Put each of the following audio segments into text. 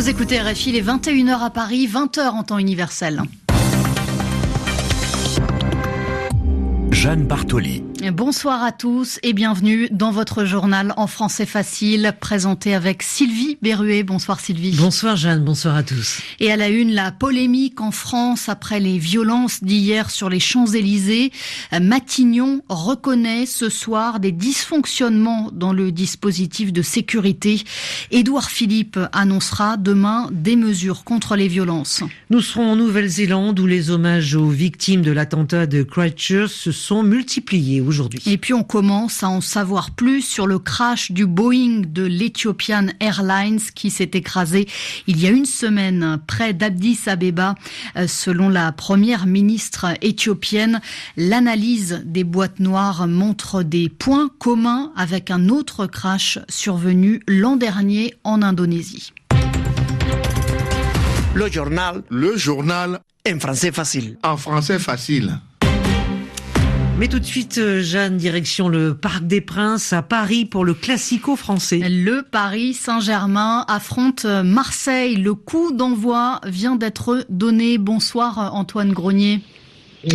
Vous écoutez RFI, les 21h à Paris, 20h en temps universel. Jeanne Bartoli. Bonsoir à tous et bienvenue dans votre journal en français facile, présenté avec Sylvie Berruet. Bonsoir Sylvie. Bonsoir Jeanne, bonsoir à tous. Et à la une, la polémique en France après les violences d'hier sur les Champs-Élysées. Matignon reconnaît ce soir des dysfonctionnements dans le dispositif de sécurité. Édouard Philippe annoncera demain des mesures contre les violences. Nous serons en Nouvelle-Zélande où les hommages aux victimes de l'attentat de Christchurch se sont multipliés aujourd'hui. Et puis on commence à en savoir plus sur le crash du Boeing de l'Ethiopian Airlines qui s'est écrasé il y a une semaine près d'Addis Abeba. Selon la première ministre éthiopienne, l'analyse des boîtes noires montre des points communs avec un autre crash survenu l'an dernier en Indonésie. Le journal en français facile. En français facile. Mais tout de suite, Jeanne, direction le Parc des Princes à Paris pour le Classico français. Le Paris Saint-Germain affronte Marseille. Le coup d'envoi vient d'être donné. Bonsoir Antoine Grenier.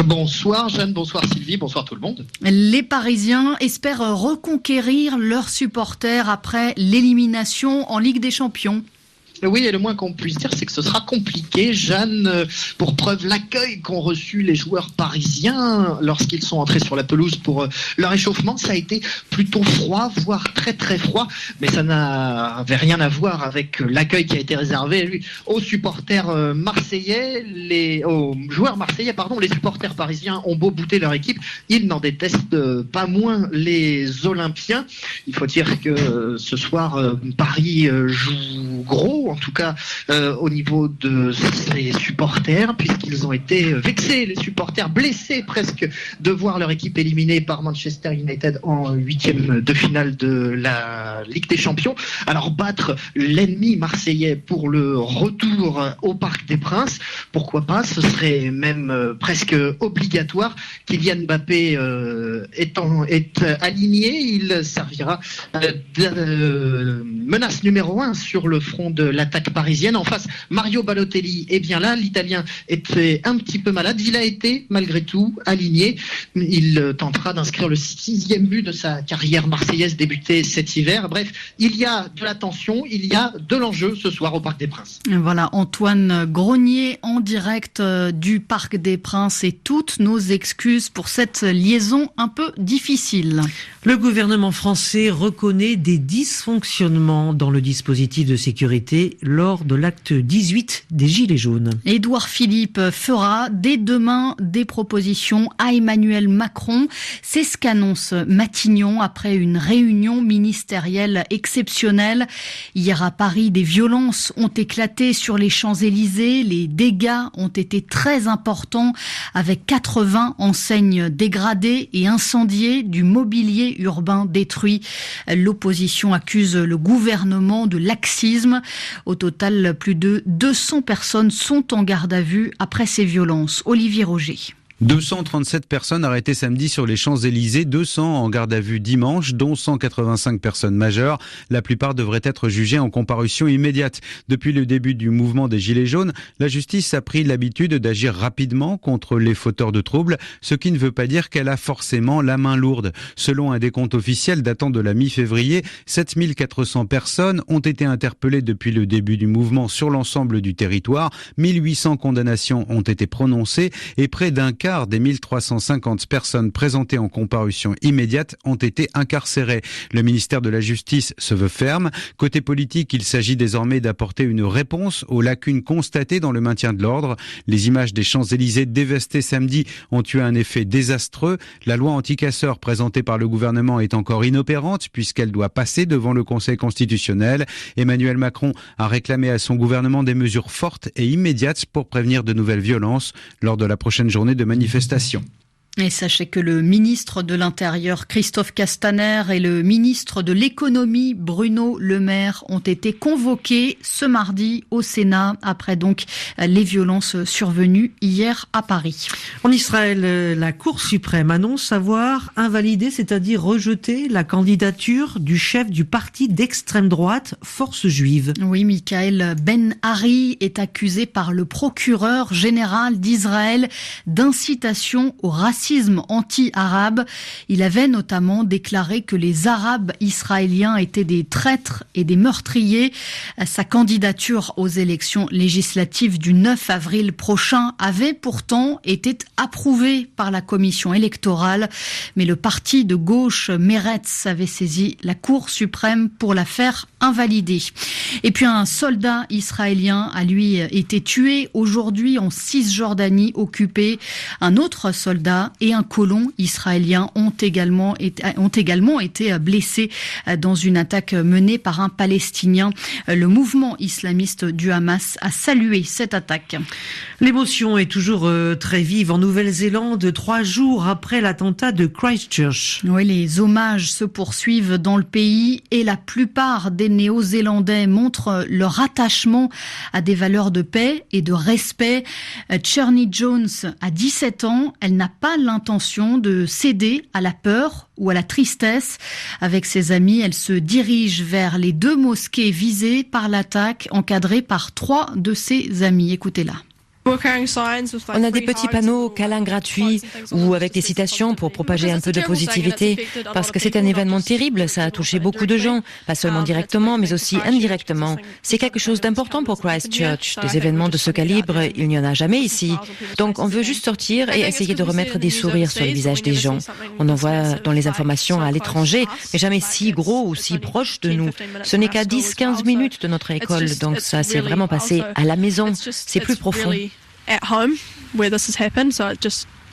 Bonsoir Jeanne, bonsoir Sylvie, bonsoir tout le monde. Les Parisiens espèrent reconquérir leurs supporters après l'élimination en Ligue des Champions. Oui, et le moins qu'on puisse dire, c'est que ce sera compliqué, Jeanne. Pour preuve, l'accueil qu'ont reçu les joueurs parisiens lorsqu'ils sont entrés sur la pelouse pour leur échauffement, ça a été plutôt froid, voire très très froid. Mais ça n'avait rien à voir avec l'accueil qui a été réservé aux supporters marseillais, aux joueurs marseillais, pardon. Les supporters parisiens ont beau bouter leur équipe, ils n'en détestent pas moins les Olympiens. Il faut dire que ce soir, Paris joue gros. En tout cas au niveau de ses supporters, puisqu'ils ont été vexés, les supporters blessés presque de voir leur équipe éliminée par Manchester United en huitième de finale de la Ligue des Champions. Alors battre l'ennemi marseillais pour le retour au Parc des Princes, pourquoi pas, ce serait même presque obligatoire. Kylian Mbappé est aligné, il servira de menace numéro 1 sur le front de l'attaque parisienne. En face, Mario Balotelli est bien là. L'Italien était un petit peu malade. Il a été, malgré tout, aligné. Il tentera d'inscrire le 6e but de sa carrière marseillaise débutée cet hiver. Bref, il y a de la tension, il y a de l'enjeu ce soir au Parc des Princes. Voilà, Antoine Grenier en direct du Parc des Princes et toutes nos excuses pour cette liaison un peu difficile. Le gouvernement français reconnaît des dysfonctionnements dans le dispositif de sécurité lors de l'acte 18 des Gilets jaunes. Édouard Philippe fera dès demain des propositions à Emmanuel Macron. C'est ce qu'annonce Matignon après une réunion ministérielle exceptionnelle. Hier à Paris, des violences ont éclaté sur les Champs-Élysées. Les dégâts ont été très importants avec 80 enseignes dégradées et incendiées, du mobilier urbain détruit. L'opposition accuse le gouvernement de laxisme. Au total, plus de 200 personnes sont en garde à vue après ces violences. Olivier Roger. 237 personnes arrêtées samedi sur les Champs-Élysées, 200 en garde à vue dimanche, dont 185 personnes majeures. La plupart devraient être jugées en comparution immédiate. Depuis le début du mouvement des Gilets jaunes, la justice a pris l'habitude d'agir rapidement contre les fauteurs de troubles, ce qui ne veut pas dire qu'elle a forcément la main lourde. Selon un décompte officiel datant de la mi-février, 7400 personnes ont été interpellées depuis le début du mouvement sur l'ensemble du territoire. 1800 condamnations ont été prononcées et près d'un quart des 1350 personnes présentées en comparution immédiate ont été incarcérées. Le ministère de la Justice se veut ferme. Côté politique, il s'agit désormais d'apporter une réponse aux lacunes constatées dans le maintien de l'ordre. Les images des Champs-Élysées dévastées samedi ont eu un effet désastreux. La loi anti-casseurs présentée par le gouvernement est encore inopérante puisqu'elle doit passer devant le Conseil constitutionnel. Emmanuel Macron a réclamé à son gouvernement des mesures fortes et immédiates pour prévenir de nouvelles violences lors de la prochaine journée de manifestation. Et sachez que le ministre de l'Intérieur, Christophe Castaner, et le ministre de l'Économie, Bruno Le Maire, ont été convoqués ce mardi au Sénat après donc les violences survenues hier à Paris. En Israël, la Cour suprême annonce avoir invalidé, c'est-à-dire rejeté la candidature du chef du parti d'extrême droite, Force juive. Oui, Michael Ben-Ari est accusé par le procureur général d'Israël d'incitation au racisme anti-arabe. Il avait notamment déclaré que les Arabes israéliens étaient des traîtres et des meurtriers. Sa candidature aux élections législatives du 9 avril prochain avait pourtant été approuvée par la commission électorale, mais le parti de gauche Meretz avait saisi la Cour suprême pour la faire invalider. Et puis un soldat israélien a lui été tué aujourd'hui en Cisjordanie occupée. Un autre soldat et un colon israélien ont également été blessés dans une attaque menée par un Palestinien. Le mouvement islamiste du Hamas a salué cette attaque. L'émotion est toujours très vive en Nouvelle-Zélande, 3 jours après l'attentat de Christchurch. Oui, les hommages se poursuivent dans le pays et la plupart des Néo-Zélandais montrent leur attachement à des valeurs de paix et de respect. Cherny Jones a 17 ans, elle n'a pas l'intention de céder à la peur ou à la tristesse. Avec ses amis, elle se dirige vers les 2 mosquées visées par l'attaque, encadrées par 3 de ses amis. Écoutez-la. On a des petits panneaux câlins gratuits ou avec des citations pour propager un peu de positivité. Parce que c'est un événement terrible, ça a touché beaucoup de gens, pas seulement directement, mais aussi indirectement. C'est quelque chose d'important pour Christchurch. Des événements de ce calibre, il n'y en a jamais ici. Donc on veut juste sortir et essayer de remettre des sourires sur les visages des gens. On en voit dans les informations à l'étranger, mais jamais si gros ou si proche de nous. Ce n'est qu'à 10-15 minutes de notre école, donc ça s'est vraiment passé à la maison. C'est plus profond. At home where this has happened, so it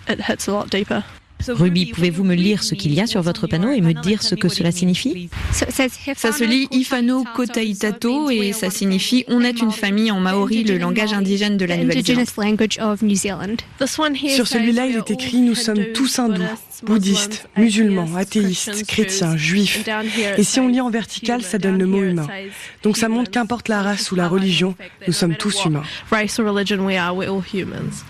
hits a lot deeper. Ruby, pouvez-vous me lire ce qu'il y a sur votre panneau et me dire ce que cela signifie? Ça se lit Ifano Kotaitato et ça signifie « On est une famille » en maori, le langage indigène de la Nouvelle-Zélande. Sur celui-là, il est écrit « Nous sommes tous hindous, bouddhistes, musulmans, athéistes, chrétiens, juifs ». Et si on lit en vertical, ça donne le mot « humain ». Donc ça montre qu'importe la race ou la religion, nous sommes tous humains.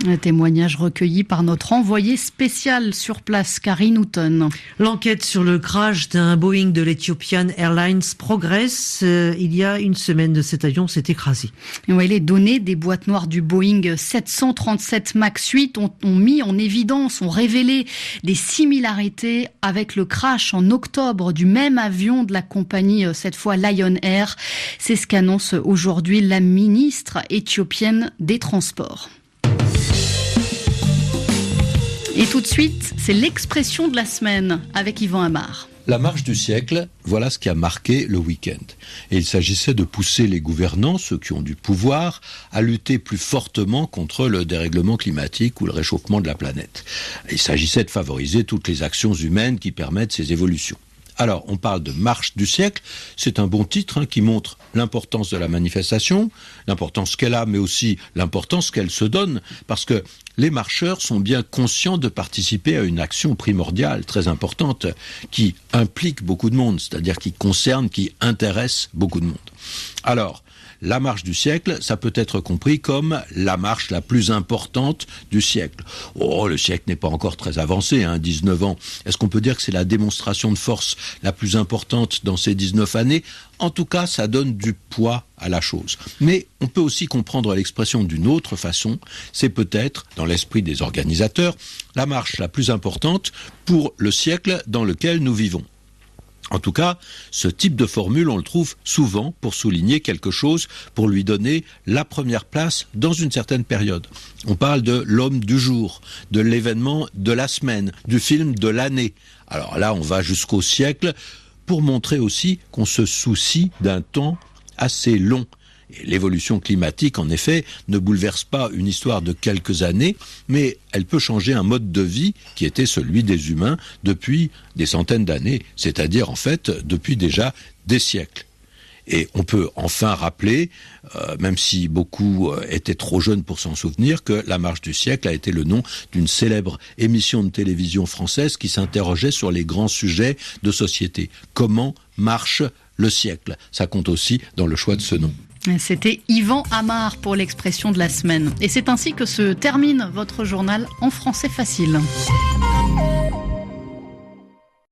Un témoignage recueilli par notre envoyé spécial sur place, Karine Houghton. L'enquête sur le crash d'un Boeing de l'Ethiopian Airlines progresse. Il y a une semaine, cet avion s'est écrasé. Oui, les données des boîtes noires du Boeing 737 MAX 8 ont mis en évidence, ont révélé des similarités avec le crash en octobre du même avion de la compagnie, cette fois Lion Air. C'est ce qu'annonce aujourd'hui la ministre éthiopienne des Transports. Et tout de suite, c'est l'expression de la semaine avec Yvan Amar. La marche du siècle, voilà ce qui a marqué le week-end. Et il s'agissait de pousser les gouvernants, ceux qui ont du pouvoir, à lutter plus fortement contre le dérèglement climatique ou le réchauffement de la planète. Il s'agissait de favoriser toutes les actions humaines qui permettent ces évolutions. Alors, on parle de marche du siècle, c'est un bon titre qui montre l'importance de la manifestation, l'importance qu'elle a, mais aussi l'importance qu'elle se donne, parce que les marcheurs sont bien conscients de participer à une action primordiale, très importante, qui implique beaucoup de monde, c'est-à-dire qui concerne, qui intéresse beaucoup de monde. Alors, la marche du siècle, ça peut être compris comme la marche la plus importante du siècle. Oh, le siècle n'est pas encore très avancé, 19 ans. Est-ce qu'on peut dire que c'est la démonstration de force la plus importante dans ces 19 années ? En tout cas, ça donne du poids à la chose. Mais on peut aussi comprendre l'expression d'une autre façon. C'est peut-être, dans l'esprit des organisateurs, la marche la plus importante pour le siècle dans lequel nous vivons. En tout cas, ce type de formule, on le trouve souvent pour souligner quelque chose, pour lui donner la première place dans une certaine période. On parle de l'homme du jour, de l'événement de la semaine, du film de l'année. Alors là, on va jusqu'au siècle pour montrer aussi qu'on se soucie d'un temps assez long. Et l'évolution climatique, en effet, ne bouleverse pas une histoire de quelques années, mais elle peut changer un mode de vie qui était celui des humains depuis des centaines d'années, c'est-à-dire en fait depuis déjà des siècles. Et on peut enfin rappeler, même si beaucoup étaient trop jeunes pour s'en souvenir, que La Marche du siècle a été le nom d'une célèbre émission de télévision française qui s'interrogeait sur les grands sujets de société. Comment marche le siècle? Ça compte aussi dans le choix de ce nom. C'était Yvan Amar pour l'expression de la semaine. Et c'est ainsi que se termine votre journal en français facile.